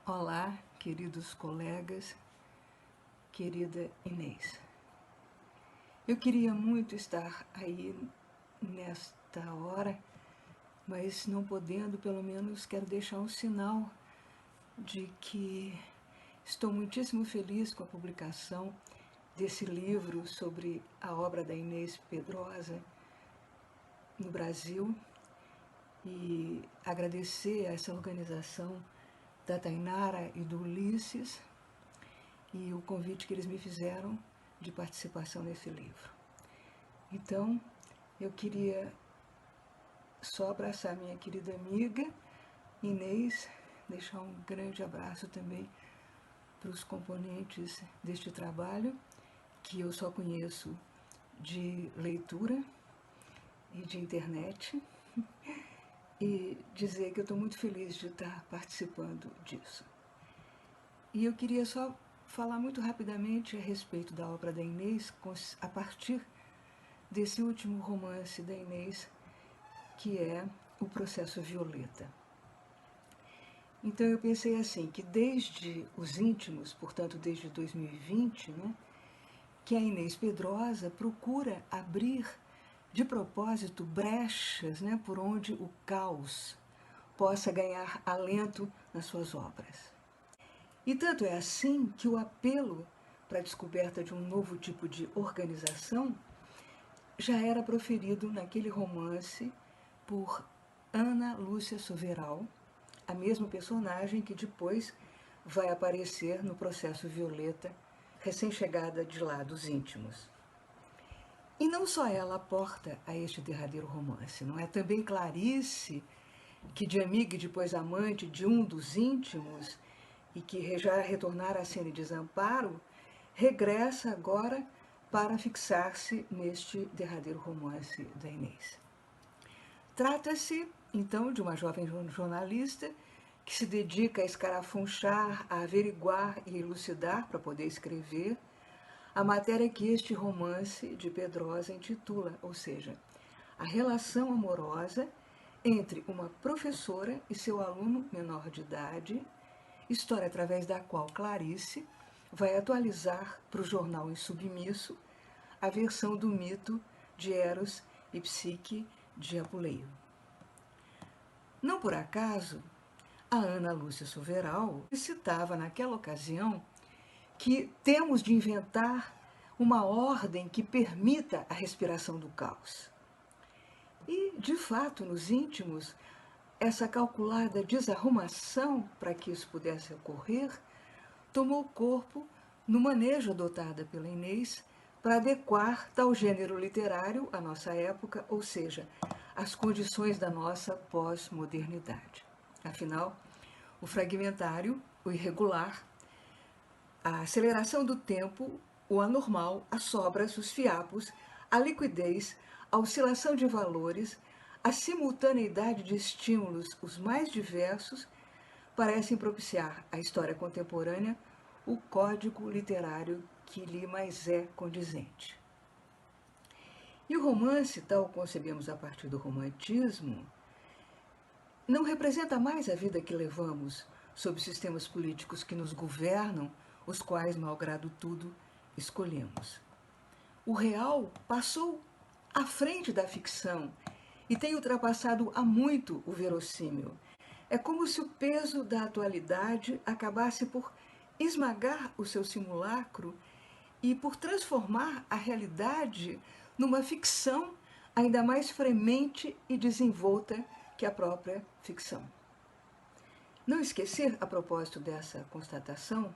Olá, queridos colegas, querida Inês. Eu queria muito estar aí nesta hora, mas não podendo, pelo menos quero deixar um sinal de que estou muitíssimo feliz com a publicação desse livro sobre a obra da Inês Pedrosa no Brasil e agradecer a essa organização da Tainara e do Ulisses e o convite que eles me fizeram de participação nesse livro. Então, eu queria só abraçar minha querida amiga Inês, deixar um grande abraço também para os componentes deste trabalho, que eu só conheço de leitura e de internet, e dizer que eu estou muito feliz de estar participando disso. E eu queria só falar muito rapidamente a respeito da obra da Inês, a partir desse último romance da Inês, que é O Processo Violeta. Então eu pensei assim, que desde Os Íntimos, portanto desde 2020, que a Inês Pedrosa procura abrir de propósito brechas por onde o caos possa ganhar alento nas suas obras. E tanto é assim que o apelo para a descoberta de um novo tipo de organização já era proferido naquele romance por Ana Lúcia Soveral, a mesma personagem que depois vai aparecer no Processo Violeta, recém-chegada de lá dos Íntimos. E não só ela aporta a este derradeiro romance, não é? Também Clarice, que de amiga e depois amante de um dos Íntimos, e que já retornara à cena de Desamparo, regressa agora para fixar-se neste derradeiro romance da Inês. Trata-se, então, de uma jovem jornalista que se dedica a escarafunchar, a averiguar e elucidar para poder escrever a matéria que este romance de Pedrosa intitula, ou seja, a relação amorosa entre uma professora e seu aluno menor de idade, história através da qual Clarice vai atualizar para o jornal Insubmisso a versão do mito de Eros e Psique de Apuleio. Não por acaso, a Ana Lúcia Soveral citava naquela ocasião que temos de inventar uma ordem que permita a respiração do caos. E, de fato, nos Íntimos, essa calculada desarrumação para que isso pudesse ocorrer tomou corpo no manejo adotado pela Inês para adequar tal gênero literário à nossa época, ou seja, às condições da nossa pós-modernidade. Afinal, o fragmentário, o irregular, a aceleração do tempo, o anormal, as sobras, os fiapos, a liquidez, a oscilação de valores, a simultaneidade de estímulos, os mais diversos, parecem propiciar à história contemporânea o código literário que lhe mais é condizente. E o romance, tal concebemos a partir do romantismo, não representa mais a vida que levamos sob sistemas políticos que nos governam, os quais, malgrado tudo, escolhemos. O real passou à frente da ficção e tem ultrapassado há muito o verossímil. É como se o peso da atualidade acabasse por esmagar o seu simulacro e por transformar a realidade numa ficção ainda mais fremente e desenvolta que a própria ficção. Não esquecer, a propósito dessa constatação,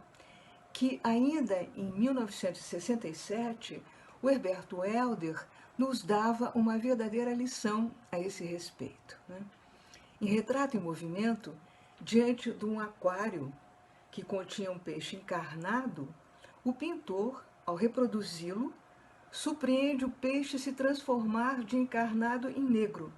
que ainda em 1967, o Herberto Helder nos dava uma verdadeira lição a esse respeito. Em Retrato em Movimento, diante de um aquário que continha um peixe encarnado, o pintor, ao reproduzi-lo, surpreende o peixe se transformar de encarnado em negro.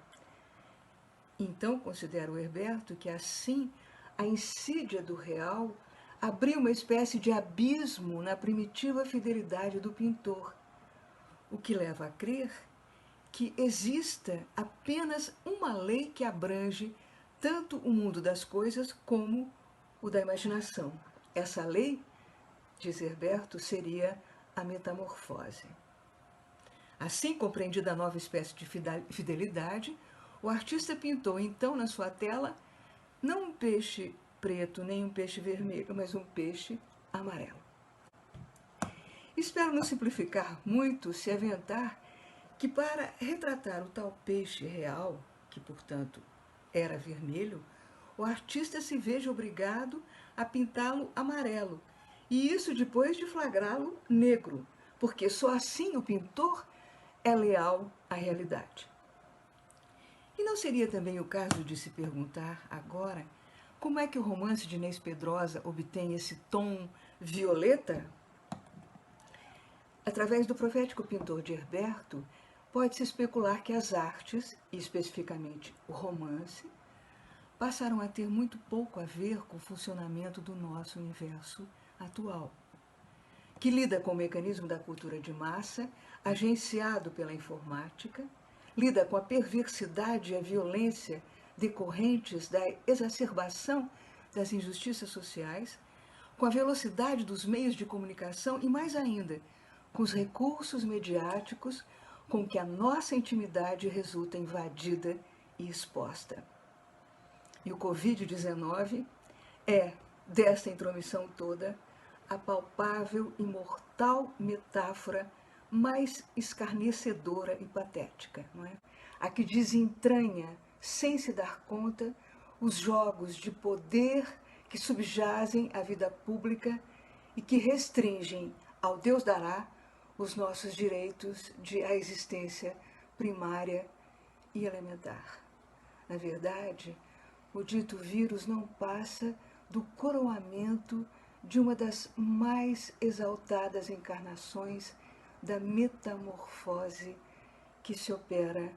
Então, considera o Herberto que assim a insídia do real abriu uma espécie de abismo na primitiva fidelidade do pintor, o que leva a crer que exista apenas uma lei que abrange tanto o mundo das coisas como o da imaginação. Essa lei, diz Herberto, seria a metamorfose. Assim compreendida a nova espécie de fidelidade, o artista pintou então na sua tela não um peixe preto nem um peixe vermelho, mas um peixe amarelo. Espero não simplificar muito se aventar que para retratar o tal peixe real, que portanto era vermelho, o artista se veja obrigado a pintá-lo amarelo, e isso depois de flagrá-lo negro, porque só assim o pintor é leal à realidade. E não seria também o caso de se perguntar agora como é que o romance de Inês Pedrosa obtém esse tom violeta? Através do profético pintor de Herberto, pode-se especular que as artes, e especificamente o romance, passaram a ter muito pouco a ver com o funcionamento do nosso universo atual, que lida com o mecanismo da cultura de massa, agenciado pela informática, lida com a perversidade e a violência decorrentes da exacerbação das injustiças sociais, com a velocidade dos meios de comunicação e, mais ainda, com os recursos mediáticos com que a nossa intimidade resulta invadida e exposta. E o Covid-19 é, desta intromissão toda, a palpável e mortal metáfora mais escarnecedora e patética, não é? A que desentranha, sem se dar conta, os jogos de poder que subjazem a vida pública e que restringem ao Deus dará os nossos direitos à existência primária e elementar. Na verdade, o dito vírus não passa do coroamento de uma das mais exaltadas encarnações da metamorfose que se opera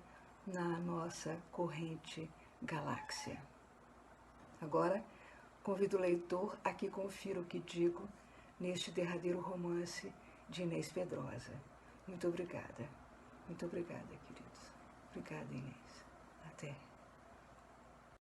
na nossa corrente galáxia. Agora, convido o leitor a que confira o que digo neste derradeiro romance de Inês Pedrosa. Muito obrigada, queridos. Obrigada, Inês. Até.